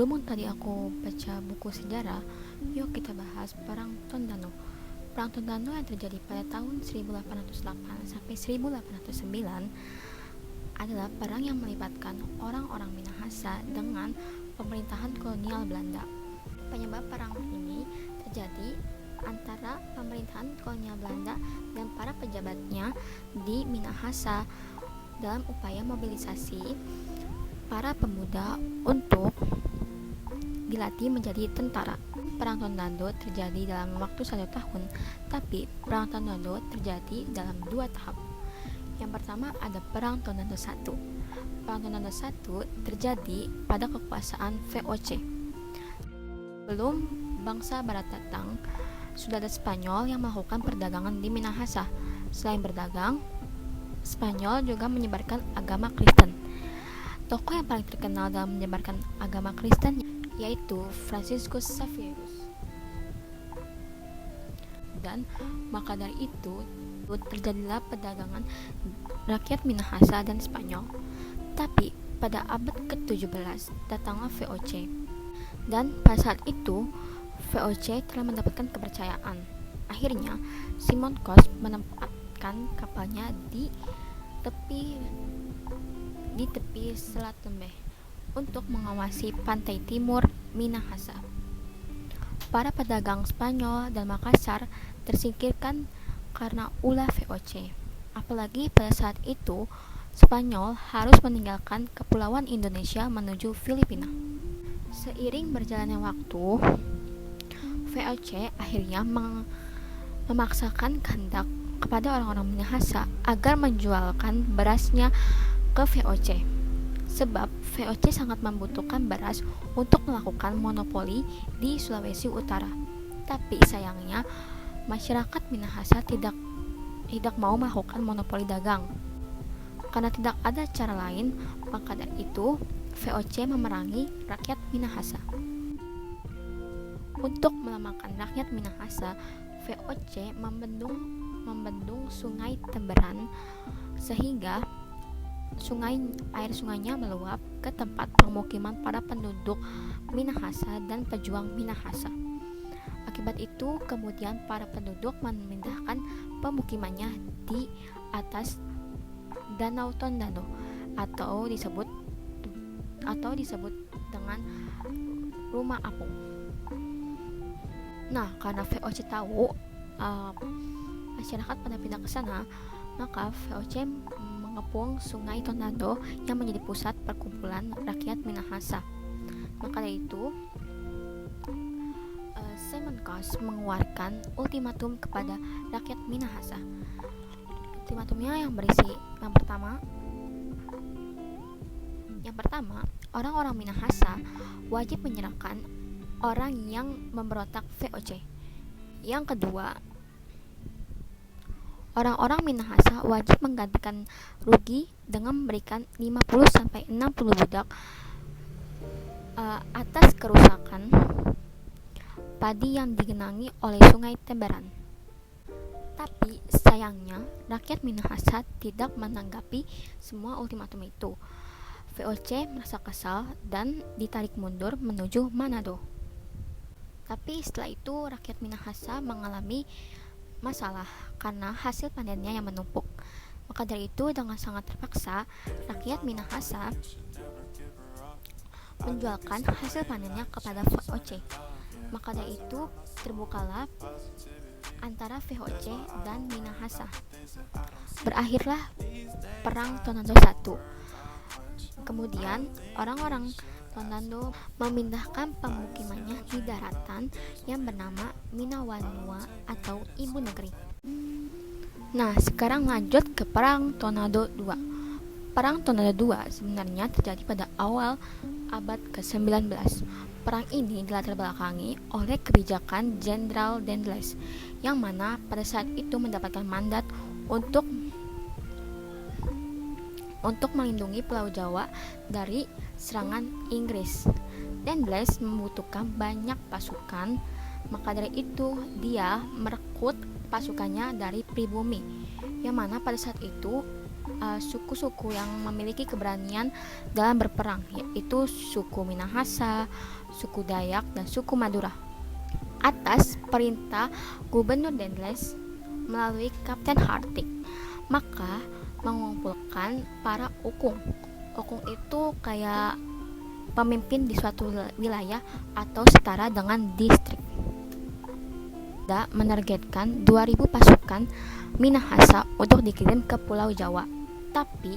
Berhubung tadi aku baca buku sejarah, yuk kita bahas Perang Tondano. Perang Tondano yang terjadi pada tahun 1808 sampai 1809 adalah perang yang melibatkan orang-orang Minahasa dengan pemerintahan kolonial Belanda. Penyebab perang ini terjadi antara pemerintahan kolonial Belanda dan para pejabatnya di Minahasa dalam upaya mobilisasi para pemuda untuk dilatih menjadi tentara. Perang Tondano terjadi dalam waktu 1 tahun, tapi Perang Tondano terjadi dalam 2 tahap. Yang pertama ada Perang Tondano I. Perang Tondano I terjadi pada kekuasaan VOC. Belum bangsa Barat datang, sudah ada Spanyol yang melakukan perdagangan di Minahasa. Selain berdagang, Spanyol juga menyebarkan agama Kristen. Tokoh yang paling terkenal dalam menyebarkan agama Kristen yaitu Franciscus Xavierus. Dan maka dari itu terjadilah perdagangan rakyat Minahasa dan Spanyol. Tapi pada abad ke-17 datanglah VOC. Dan pada saat itu VOC telah mendapatkan kepercayaan. Akhirnya Simon Kos menempatkan kapalnya di tepi Selat Lembeh untuk mengawasi pantai timur Minahasa. Para pedagang Spanyol dan Makassar tersingkirkan karena ulah VOC. Apalagi pada saat itu Spanyol harus meninggalkan kepulauan Indonesia menuju Filipina. Seiring berjalannya waktu, VOC akhirnya memaksakan kehendak kepada orang-orang Minahasa agar menjualkan berasnya ke VOC. Sebab VOC sangat membutuhkan beras untuk melakukan monopoli di Sulawesi Utara. Tapi sayangnya masyarakat Minahasa tidak mau melakukan monopoli dagang. Karena tidak ada cara lain, maka dari itu VOC memerangi rakyat Minahasa. Untuk melemahkan rakyat Minahasa, VOC membendung Sungai Temberan sehingga air sungainya meluap ke tempat permukiman para penduduk Minahasa dan pejuang Minahasa. Akibat itu kemudian para penduduk memindahkan pemukimannya di atas Danau Tondano atau disebut dengan Rumah Apung. Nah, karena VOC tahu masyarakat pada pindah ke sana, maka VOC mengepung Sungai Tondano yang menjadi pusat perkumpulan rakyat Minahasa. Maka dari itu Simon Kos mengeluarkan ultimatum kepada rakyat Minahasa. Ultimatumnya yang berisi yang pertama, orang-orang Minahasa wajib menyerahkan orang yang memberontak VOC. Yang kedua, orang-orang Minahasa wajib menggantikan rugi dengan memberikan 50-60 budak atas kerusakan padi yang digenangi oleh Sungai Temberan. Tapi sayangnya rakyat Minahasa tidak menanggapi semua ultimatum itu. VOC merasa kesal dan ditarik mundur menuju Manado. Tapi setelah itu rakyat Minahasa mengalami masalah karena hasil panennya yang menumpuk. Maka dari itu dengan sangat terpaksa rakyat Minahasa menjualkan hasil panennya kepada VOC. Maka dari itu terbukalah antara VOC dan Minahasa. Berakhirlah Perang Tondano I. Kemudian orang-orang Tondano memindahkan pemukimannya di daratan yang bernama Minawanua atau Ibu Negeri. Nah, sekarang lanjut ke Perang Tondano II. Perang Tondano II sebenarnya terjadi pada awal abad ke-19. Perang ini dilatar belakangi oleh kebijakan Jenderal Dendles yang mana pada saat itu mendapatkan mandat untuk melindungi Pulau Jawa dari serangan Inggris. Dendles membutuhkan banyak pasukan, maka dari itu dia merekrut pasukannya dari pribumi, yang mana pada saat itu suku-suku yang memiliki keberanian dalam berperang, yaitu suku Minahasa, suku Dayak, dan suku Madura. Atas perintah Gubernur Dendles melalui Kapten Hartig, maka mengumpulkan para ukung. Ukung itu kayak pemimpin di suatu wilayah atau setara dengan distrik. Menargetkan 2.000 pasukan Minahasa untuk dikirim ke Pulau Jawa. Tapi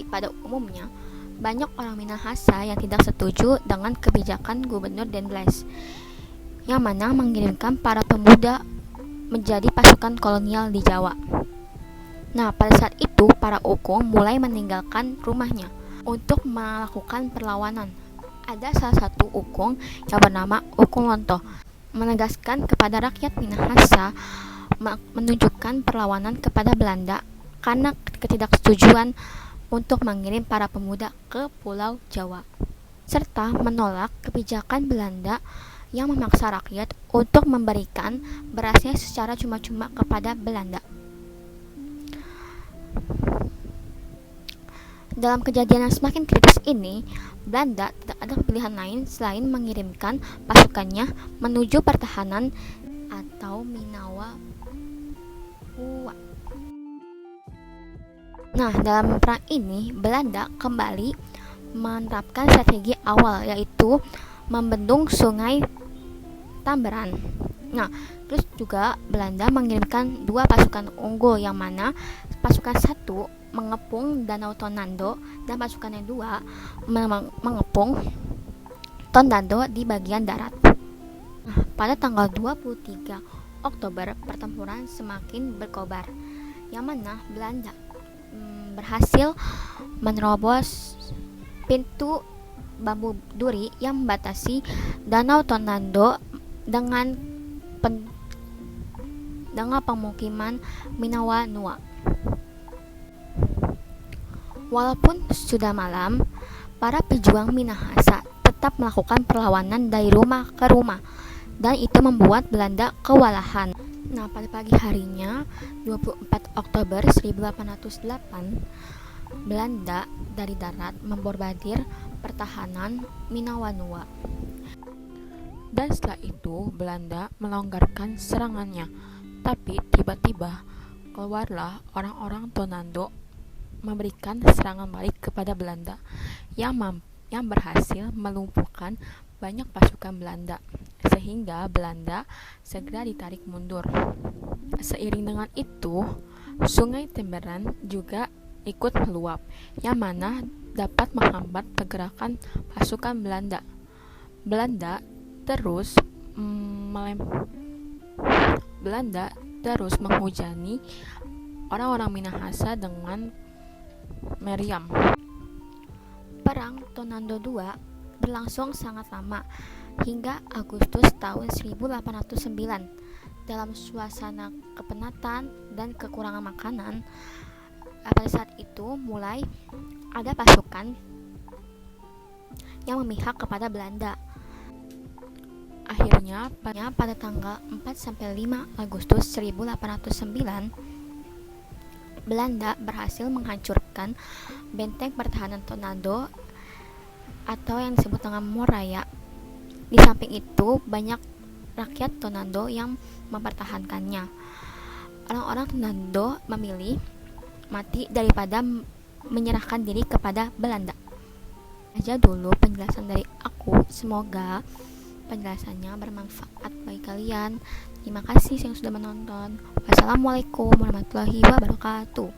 pada umumnya banyak orang Minahasa yang tidak setuju dengan kebijakan Gubernur Dendles, yang mana mengirimkan para pemuda menjadi pasukan kolonial di Jawa. Nah, pada saat itu para ukung mulai meninggalkan rumahnya untuk melakukan perlawanan. Ada salah satu ukung yang bernama Ukung Lonto, menegaskan kepada rakyat Minahasa menunjukkan perlawanan kepada Belanda karena ketidaksetujuan untuk mengirim para pemuda ke Pulau Jawa, serta menolak kebijakan Belanda yang memaksa rakyat untuk memberikan berasnya secara cuma-cuma kepada Belanda. Dalam kejadian yang semakin kritis ini, Belanda tidak ada pilihan lain selain mengirimkan pasukannya menuju pertahanan atau Minawa Uwa. Nah, dalam perang ini Belanda kembali menerapkan strategi awal, yaitu membendung sungai Tamberan. Nah, terus juga Belanda mengirimkan 2 pasukan unggul, yang mana pasukan 1 mengepung Danau Tonando dan pasukan yang 2 mengepung Tonando di bagian darat. Nah, pada tanggal 23 Oktober pertempuran semakin berkobar, yang mana Belanda berhasil menerobos pintu bambu duri yang membatasi Danau Tonando dengan pemukiman Minawa Nua. Walaupun sudah malam, para pejuang Minahasa tetap melakukan perlawanan dari rumah ke rumah, dan itu membuat Belanda kewalahan. Nah, pada pagi harinya 24 Oktober 1808, Belanda dari darat memborbadir pertahanan Minawanua. Dan setelah itu Belanda melonggarkan serangannya. Tapi tiba-tiba keluarlah orang-orang Tonando memberikan serangan balik kepada Belanda yang berhasil melumpuhkan banyak pasukan Belanda, sehingga Belanda segera ditarik mundur. Seiring dengan itu, Sungai Tamberan juga ikut meluap, yang mana dapat menghambat pergerakan pasukan Belanda. Belanda terus menghujani orang-orang Minahasa dengan meriam. Perang Tonando II berlangsung sangat lama, hingga Agustus tahun 1809. Dalam suasana kepenatan dan kekurangan makanan, pada saat itu mulai ada pasukan yang memihak kepada Belanda. Akhirnya pada tanggal 4-5 Agustus 1809, Belanda berhasil menghancurkan benteng pertahanan Tonando atau yang disebut dengan Moraya. Di samping itu, banyak rakyat Tonando yang mempertahankannya. Orang-orang Tonando memilih mati daripada menyerahkan diri kepada Belanda. Aja dulu penjelasan dari aku. Semoga penjelasannya bermanfaat bagi kalian. Terima kasih yang sudah menonton. Wassalamualaikum warahmatullahi wabarakatuh.